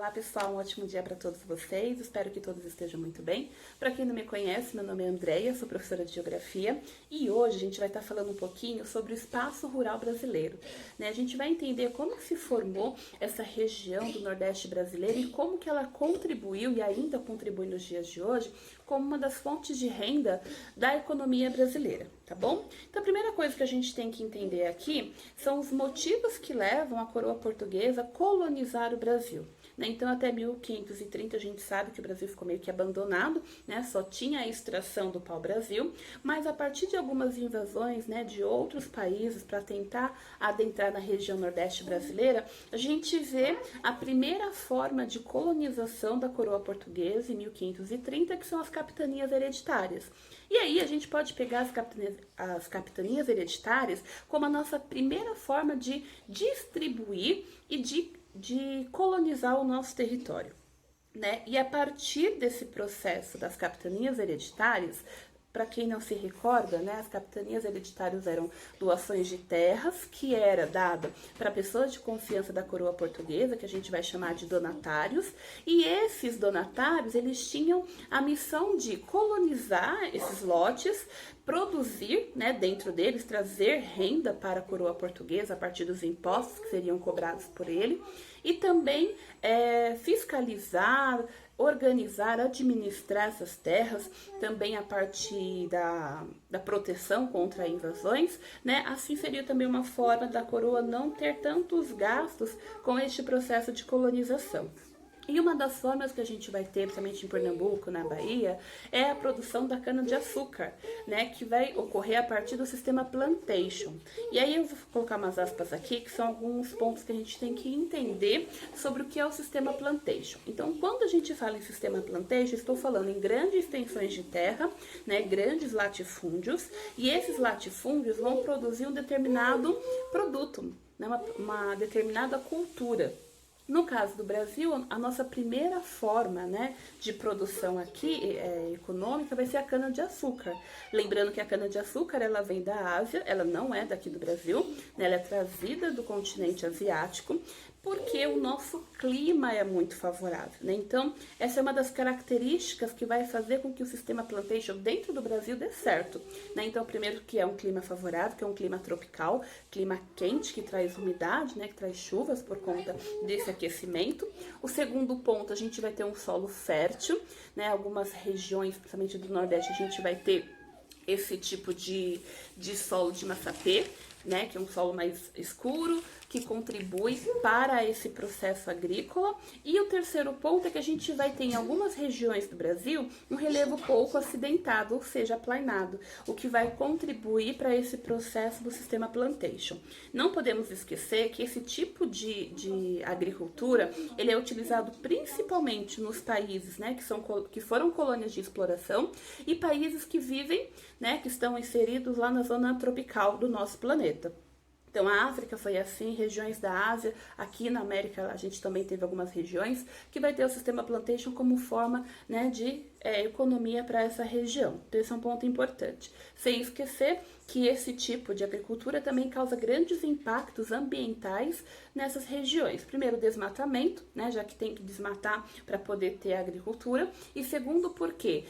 Olá pessoal, um ótimo dia para todos vocês, espero que todos estejam muito bem. Para quem não me conhece, meu nome é Andréia, sou professora de Geografia e hoje a gente vai estar falando um pouquinho sobre o espaço rural brasileiro. A gente vai entender como que se formou essa região do Nordeste brasileiro e como que ela contribuiu e ainda contribui nos dias de hoje como uma das fontes de renda da economia brasileira, tá bom? Então a primeira coisa que a gente tem que entender aqui são os motivos que levam a coroa portuguesa a colonizar o Brasil. Então, até 1530 a gente sabe que o Brasil ficou meio que abandonado, só tinha a extração do pau-brasil, mas a partir de algumas invasões de outros países para tentar adentrar na região nordeste brasileira, a gente vê a primeira forma de colonização da coroa portuguesa em 1530, que são as capitanias hereditárias. E aí a gente pode pegar as capitanias hereditárias como a nossa primeira forma de distribuir e de colonizar o nosso território, E a partir desse processo das capitanias hereditárias, para quem não se recorda, as capitanias hereditárias eram doações de terras que era dada para pessoas de confiança da coroa portuguesa, que a gente vai chamar de donatários, e esses donatários, eles tinham a missão de colonizar esses lotes, produzir, dentro deles, trazer renda para a coroa portuguesa a partir dos impostos que seriam cobrados por ele, e também fiscalizar, organizar, administrar essas terras, também a partir da proteção contra invasões, Assim seria também uma forma da coroa não ter tantos gastos com este processo de colonização. E uma das formas que a gente vai ter, principalmente em Pernambuco, na Bahia, é a produção da cana-de-açúcar, que vai ocorrer a partir do sistema plantation. E aí eu vou colocar umas aspas aqui, que são alguns pontos que a gente tem que entender sobre o que é o sistema plantation. Então, quando a gente fala em sistema plantation, estou falando em grandes extensões de terra, grandes latifúndios, e esses latifúndios vão produzir um determinado produto, uma determinada cultura. No caso do Brasil, a nossa primeira forma de produção aqui econômica vai ser a cana-de-açúcar. Lembrando que a cana-de-açúcar ela vem da Ásia, ela não é daqui do Brasil, ela é trazida do continente asiático, porque o nosso clima é muito favorável, Então, essa é uma das características que vai fazer com que o sistema plantation dentro do Brasil dê certo, Então, primeiro que é um clima favorável, que é um clima tropical, clima quente, que traz umidade, que traz chuvas por conta desse aquecimento. O segundo ponto, a gente vai ter um solo fértil, Algumas regiões, principalmente do Nordeste, a gente vai ter esse tipo de solo de massapê, que é um solo mais escuro, que contribui para esse processo agrícola. E o terceiro ponto é que a gente vai ter em algumas regiões do Brasil um relevo pouco acidentado, ou seja, aplainado, o que vai contribuir para esse processo do sistema plantation. Não podemos esquecer que esse tipo de agricultura, ele é utilizado principalmente nos países, que foram colônias de exploração e países que vivem, que estão inseridos lá na zona tropical do nosso planeta. Então, a África foi assim, regiões da Ásia, aqui na América a gente também teve algumas regiões que vai ter o sistema plantation como forma de economia para essa região. Então, esse é um ponto importante. Sem esquecer que esse tipo de agricultura também causa grandes impactos ambientais nessas regiões. Primeiro, desmatamento, já que tem que desmatar para poder ter agricultura. E segundo, porque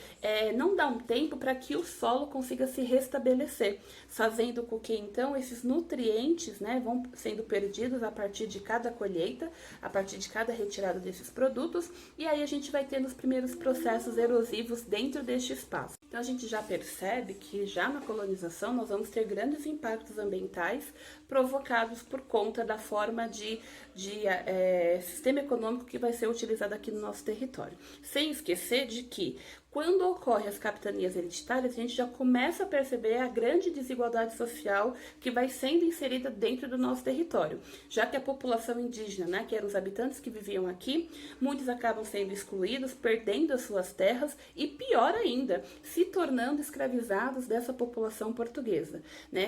não dá um tempo para que o solo consiga se restabelecer, fazendo com que, então, esses nutrientes vão sendo perdidos a partir de cada colheita, a partir de cada retirada desses produtos, e aí a gente vai ter os primeiros processos erosivos dentro deste espaço. Então, a gente já percebe que já na colonização nós vamos ter grandes impactos ambientais provocados por conta da forma de sistema econômico que vai ser utilizado aqui no nosso território. Sem esquecer de que quando ocorrem as capitanias hereditárias, a gente já começa a perceber a grande desigualdade social que vai sendo inserida dentro do nosso território, já que a população indígena, que eram os habitantes que viviam aqui, muitos acabam sendo excluídos, perdendo as suas terras e, pior ainda, se tornando escravizados dessa população portuguesa,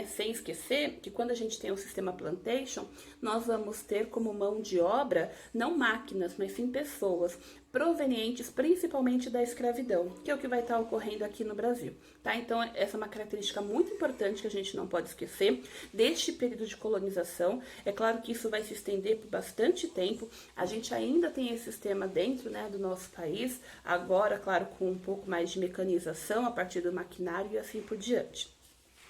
Sem esquecer que quando a gente tem o sistema plantation, nós vamos ter como mão de obra não máquinas, mas sim pessoas, provenientes principalmente da escravidão, que é o que vai estar ocorrendo aqui no Brasil, tá? Então, essa é uma característica muito importante que a gente não pode esquecer deste período de colonização. É claro que isso vai se estender por bastante tempo, a gente ainda tem esse sistema dentro, né, do nosso país, agora, claro, com um pouco mais de mecanização a partir do maquinário e assim por diante.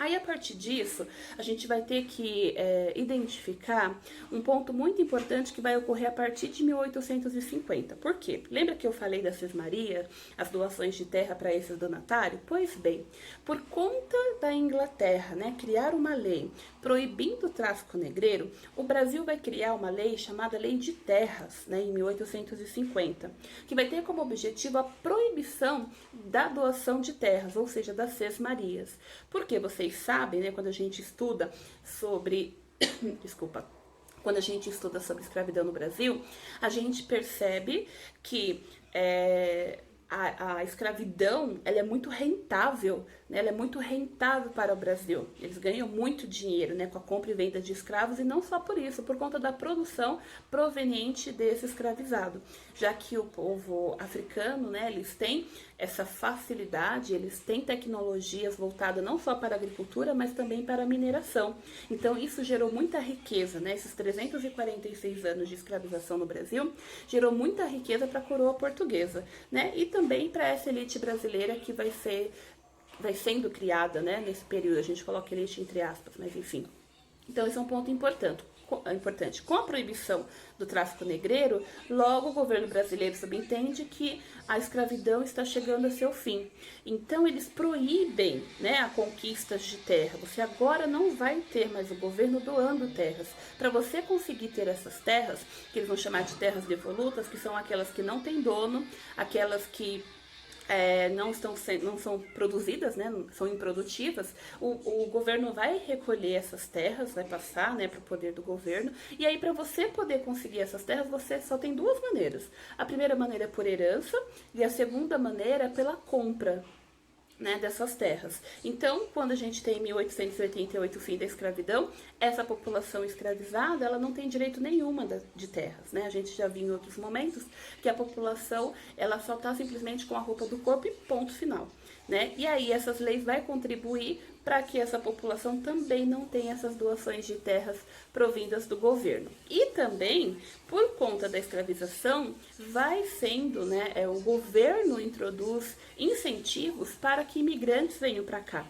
Aí, a partir disso, a gente vai ter que identificar um ponto muito importante que vai ocorrer a partir de 1850. Por quê? Lembra que eu falei da Sesmaria, as doações de terra para esses donatários? Pois bem, por conta da Inglaterra, né, criar uma lei proibindo o tráfico negreiro, o Brasil vai criar uma lei chamada Lei de Terras, né, em 1850, que vai ter como objetivo a proibição da doação de terras, ou seja, das Sesmarias. Por quê? Vocês sabem, né, quando a gente estuda sobre desculpa, quando a gente estuda sobre escravidão no Brasil, a gente percebe que a escravidão, ela é muito rentável, né? Ela é muito rentável para o Brasil. Eles ganham muito dinheiro, né, com a compra e venda de escravos, e não só por isso, por conta da produção proveniente desse escravizado, já que o povo africano, né, eles têm essa facilidade, eles têm tecnologias voltadas não só para a agricultura, mas também para a mineração. Então, isso gerou muita riqueza, né? Esses 346 anos de escravização no Brasil gerou muita riqueza para a coroa portuguesa, né? E também para essa elite brasileira que vai sendo criada, né, nesse período. A gente coloca elite entre aspas, mas enfim. Então, esse é um ponto importante. Com a proibição do tráfico negreiro, logo o governo brasileiro subentende que a escravidão está chegando a seu fim. Então, eles proíbem, né, a conquista de terra. Você agora não vai ter mais o governo doando terras. Para você conseguir ter essas terras, que eles vão chamar de terras devolutas, que são aquelas que não têm dono, aquelas que não são produzidas, né, são improdutivas, o governo vai recolher essas terras, vai passar, né, para o poder do governo, e aí para você poder conseguir essas terras, você só tem duas maneiras. A primeira maneira é por herança, e a segunda maneira é pela compra, né, dessas terras. Então, quando a gente tem em 1888 o fim da escravidão, essa população escravizada, ela não tem direito nenhuma de terras, né? A gente já viu em outros momentos que a população, ela só está simplesmente com a roupa do corpo e ponto final, né? E aí essas leis vai contribuir para que essa população também não tenha essas doações de terras provindas do governo. E também, por conta da escravização, vai sendo, né, o governo introduz incentivos para que imigrantes venham para cá.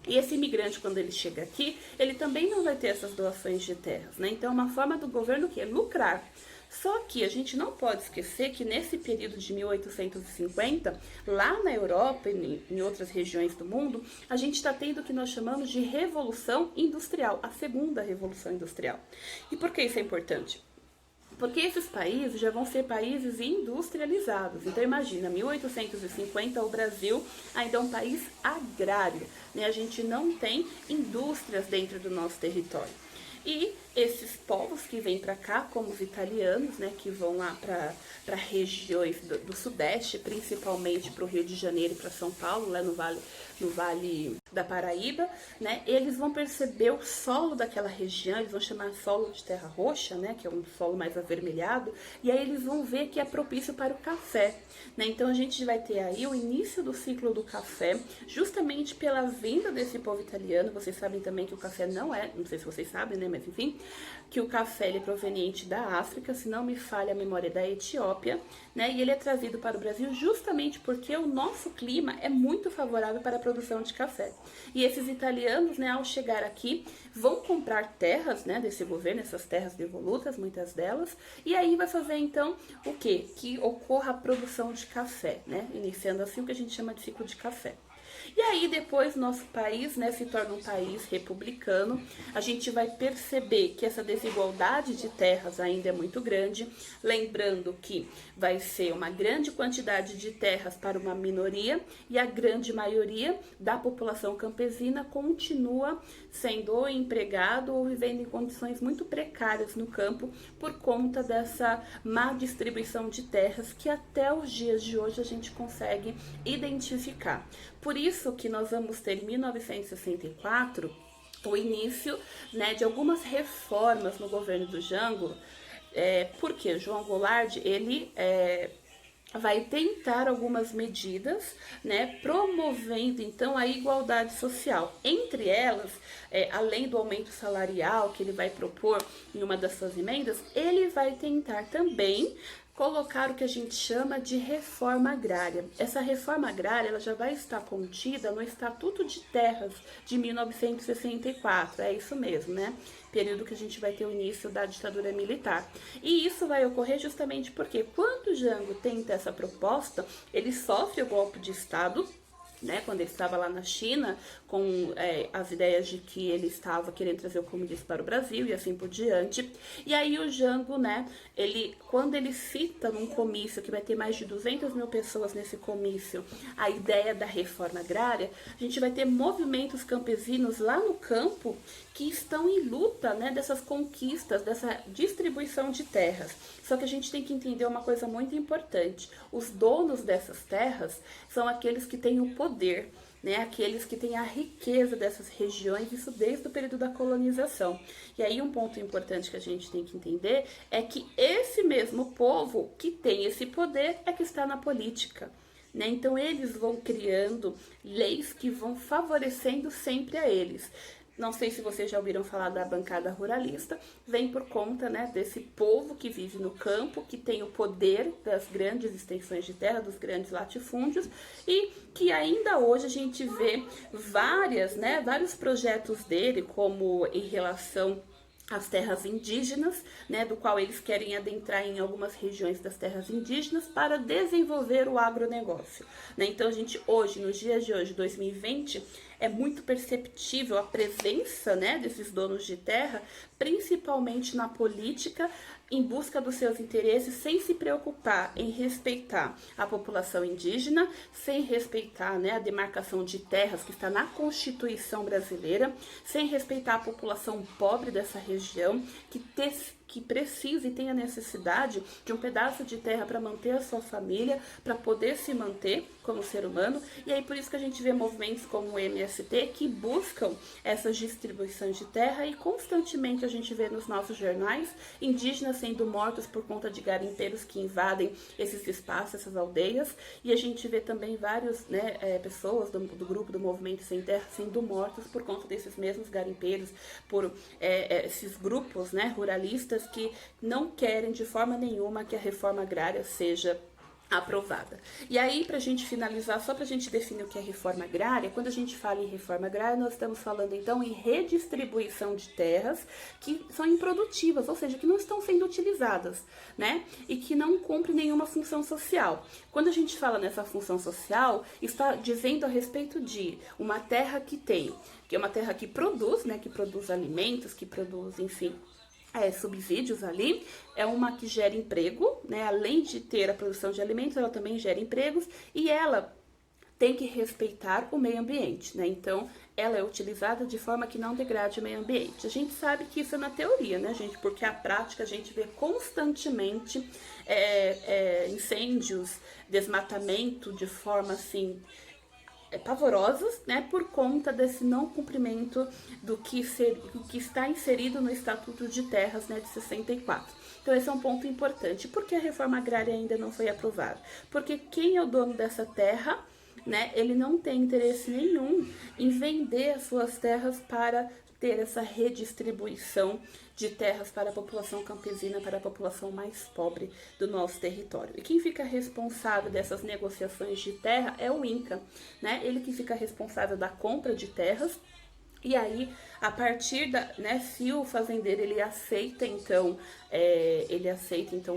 E esse imigrante, quando ele chega aqui, ele também não vai ter essas doações de terras, né? Então, é uma forma do governo que é lucrar. Só que a gente não pode esquecer que nesse período de 1850, lá na Europa e em outras regiões do mundo, a gente está tendo o que nós chamamos de Revolução Industrial, a segunda Revolução Industrial. E por que isso é importante? Porque esses países já vão ser países industrializados. Então, imagina, 1850, o Brasil ainda é um país agrário, né? A gente não tem indústrias dentro do nosso território. E esses povos que vêm para cá, como os italianos, né, que vão lá para regiões do Sudeste, principalmente para o Rio de Janeiro e para São Paulo, lá no Vale da Paraíba, né, eles vão perceber o solo daquela região, eles vão chamar solo de terra roxa, né, que é um solo mais avermelhado, e aí eles vão ver que é propício para o café, né? Então a gente vai ter aí o início do ciclo do café, justamente pela vinda desse povo italiano. Vocês sabem também que o café não sei se vocês sabem, né, mas enfim, que o café ele é proveniente da África, se não me falha a memória, da Etiópia, né? E ele é trazido para o Brasil justamente porque o nosso clima é muito favorável para a produção de café. E esses italianos, né, ao chegar aqui, vão comprar terras, né, desse governo, essas terras devolutas, muitas delas, e aí vai fazer então o quê? Que ocorra a produção de café, né? Iniciando assim o que a gente chama de ciclo de café. E aí depois nosso país, né, se torna um país republicano. A gente vai perceber que essa desigualdade de terras ainda é muito grande, lembrando que vai ser uma grande quantidade de terras para uma minoria e a grande maioria da população campesina continua sendo empregado ou vivendo em condições muito precárias no campo por conta dessa má distribuição de terras que até os dias de hoje a gente consegue identificar. Por isso que nós vamos ter em 1964 o início, né, de algumas reformas no governo do Jango, porque João Goulart, ele vai tentar algumas medidas, né, promovendo então a igualdade social. Entre elas, além do aumento salarial que ele vai propor em uma das suas emendas, ele vai tentar também colocar o que a gente chama de reforma agrária. Essa reforma agrária ela já vai estar contida no Estatuto de Terras de 1964, é isso mesmo, né? Período que a gente vai ter o início da ditadura militar. E isso vai ocorrer justamente porque quando Jango tenta essa proposta, ele sofre o golpe de Estado, né, quando ele estava lá na China, com as ideias de que ele estava querendo trazer o comunismo para o Brasil e assim por diante. E aí o Jango, né, quando ele cita num comício, que vai ter mais de 200 mil pessoas nesse comício, a ideia da reforma agrária, a gente vai ter movimentos campesinos lá no campo que estão em luta, né, dessas conquistas, dessa distribuição de terras. Só que a gente tem que entender uma coisa muito importante. Os donos dessas terras são aqueles que têm o poder, né, aqueles que têm a riqueza dessas regiões, isso desde o período da colonização. E aí um ponto importante que a gente tem que entender é que esse mesmo povo que tem esse poder é que está na política. Né? Então eles vão criando leis que vão favorecendo sempre a eles. Não sei se vocês já ouviram falar da bancada ruralista, vem por conta, né, desse povo que vive no campo, que tem o poder das grandes extensões de terra, dos grandes latifúndios, e que ainda hoje a gente vê vários projetos dele, como em relação as terras indígenas, né, do qual eles querem adentrar em algumas regiões das terras indígenas para desenvolver o agronegócio. Né? Então, a gente hoje, nos dias de hoje, 2020, é muito perceptível a presença, né, desses donos de terra, principalmente na política, em busca dos seus interesses, sem se preocupar em respeitar a população indígena, sem respeitar, né, a demarcação de terras que está na Constituição brasileira, sem respeitar a população pobre dessa região, que precisa e tem a necessidade de um pedaço de terra para manter a sua família, para poder se manter como ser humano. E aí por isso que a gente vê movimentos como o MST que buscam essas distribuições de terra, e constantemente a gente vê nos nossos jornais indígenas sendo mortos por conta de garimpeiros que invadem esses espaços, essas aldeias, e a gente vê também vários, né, pessoas do grupo do Movimento Sem Terra sendo mortos por conta desses mesmos garimpeiros, por esses grupos, né, ruralistas que não querem de forma nenhuma que a reforma agrária seja aprovada. E aí, para a gente finalizar, só para a gente definir o que é reforma agrária, quando a gente fala em reforma agrária, nós estamos falando então em redistribuição de terras que são improdutivas, ou seja, que não estão sendo utilizadas, né? E que não cumprem nenhuma função social. Quando a gente fala nessa função social, está dizendo a respeito de uma terra que é uma terra que produz, né? Que produz alimentos, que produz, enfim, subsídios ali, é uma que gera emprego, né? Além de ter a produção de alimentos, ela também gera empregos, e ela tem que respeitar o meio ambiente, né? Então, ela é utilizada de forma que não degrade o meio ambiente. A gente sabe que isso é na teoria, né, gente? Porque a prática a gente vê constantemente incêndios, desmatamento de forma assim pavorosas, né, por conta desse não cumprimento do que está inserido no Estatuto de Terras, né, de 64. Então esse é um ponto importante. Por que a reforma agrária ainda não foi aprovada? Porque quem é o dono dessa terra, né, ele não tem interesse nenhum em vender as suas terras para ter essa redistribuição de terras para a população campesina, para a população mais pobre do nosso território. E quem fica responsável dessas negociações de terra é o INCRA, né? Ele que fica responsável da compra de terras. E aí, a partir né, se o fazendeiro ele aceita então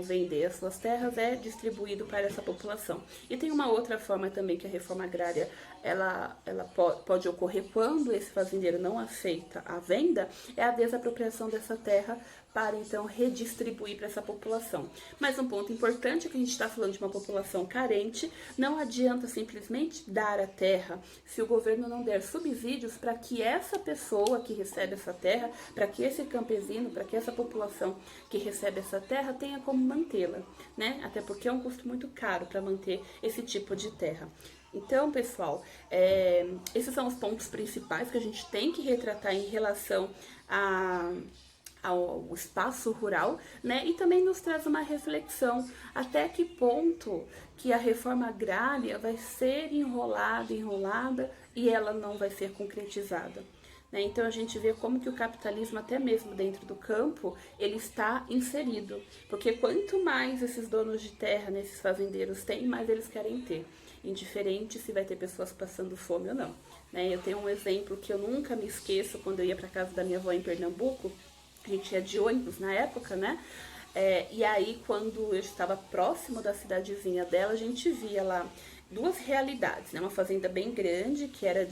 vender as suas terras, é distribuído para essa população. E tem uma outra forma também que a reforma agrária ela pode ocorrer quando esse fazendeiro não aceita a venda, é a desapropriação dessa terra para então redistribuir para essa população. Mas um ponto importante é que a gente está falando de uma população carente, não adianta simplesmente dar a terra se o governo não der subsídios para que essa pessoa que recebe essa terra, para que esse campesino, para que essa população que recebe essa terra tenha como mantê-la, né? Até porque é um custo muito caro para manter esse tipo de terra. Então, pessoal, esses são os pontos principais que a gente tem que retratar em relação ao espaço rural, né? E também nos traz uma reflexão até que ponto que a reforma agrária vai ser enrolada e ela não vai ser concretizada. Né? Então a gente vê como que o capitalismo, até mesmo dentro do campo, ele está inserido. Porque quanto mais esses donos de terra, né, esses fazendeiros têm, mais eles querem ter. Indiferente se vai ter pessoas passando fome ou não. Né? Eu tenho um exemplo que eu nunca me esqueço quando eu ia para casa da minha avó em Pernambuco. A gente ia de ônibus na época, né? E aí, quando eu estava próximo da cidadezinha dela, a gente via lá duas realidades, né? Uma fazenda bem grande, que era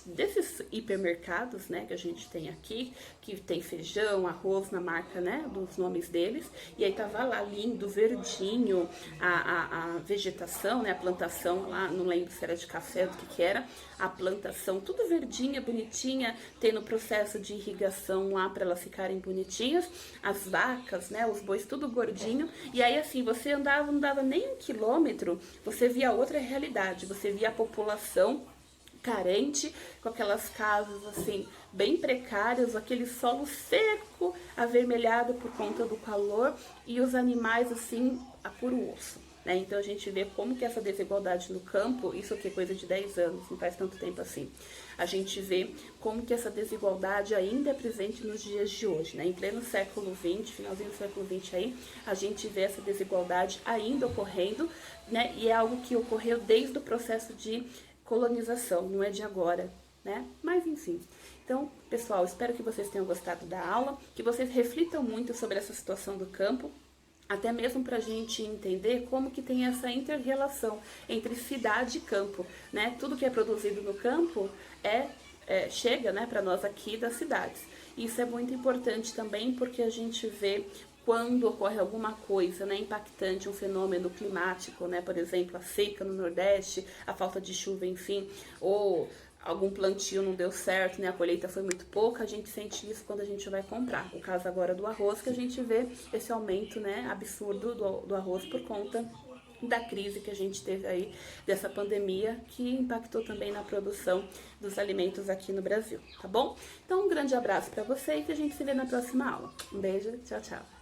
desses hipermercados, né, que a gente tem aqui, que tem feijão, arroz na marca, né, dos nomes deles, e aí tava lá lindo, verdinho, a vegetação, né, a plantação lá, não lembro se era de café, do que era, a plantação tudo verdinha, bonitinha, tendo processo de irrigação lá para elas ficarem bonitinhas, as vacas, né, os bois tudo gordinho, e aí assim, você andava, não dava nem 1 quilômetro, você via outra realidade, você via a população carente, com aquelas casas assim, bem precárias, aquele solo seco, avermelhado por conta do calor, e os animais assim, a puro osso. Né? Então a gente vê como que essa desigualdade no campo, isso aqui é coisa de 10 anos, não faz tanto tempo assim. A gente vê como que essa desigualdade ainda é presente nos dias de hoje, né? Em pleno século XX, finalzinho do século XX aí, a gente vê essa desigualdade ainda ocorrendo, né? E é algo que ocorreu desde o processo de colonização, não é de agora, né? Mas enfim. Então, pessoal, espero que vocês tenham gostado da aula, que vocês reflitam muito sobre essa situação do campo, até mesmo para a gente entender como que tem essa inter-relação entre cidade e campo, né? Tudo que é produzido no campo chega, né, para nós aqui das cidades. Isso é muito importante também porque a gente vê quando ocorre alguma coisa, né, impactante, um fenômeno climático, né, por exemplo, a seca no Nordeste, a falta de chuva, enfim, ou algum plantio não deu certo, né, a colheita foi muito pouca, a gente sente isso quando a gente vai comprar. O caso agora do arroz, que a gente vê esse aumento, né, absurdo do arroz por conta da crise que a gente teve aí, dessa pandemia, que impactou também na produção dos alimentos aqui no Brasil, tá bom? Então, um grande abraço para vocês e a gente se vê na próxima aula. Um beijo, tchau, tchau.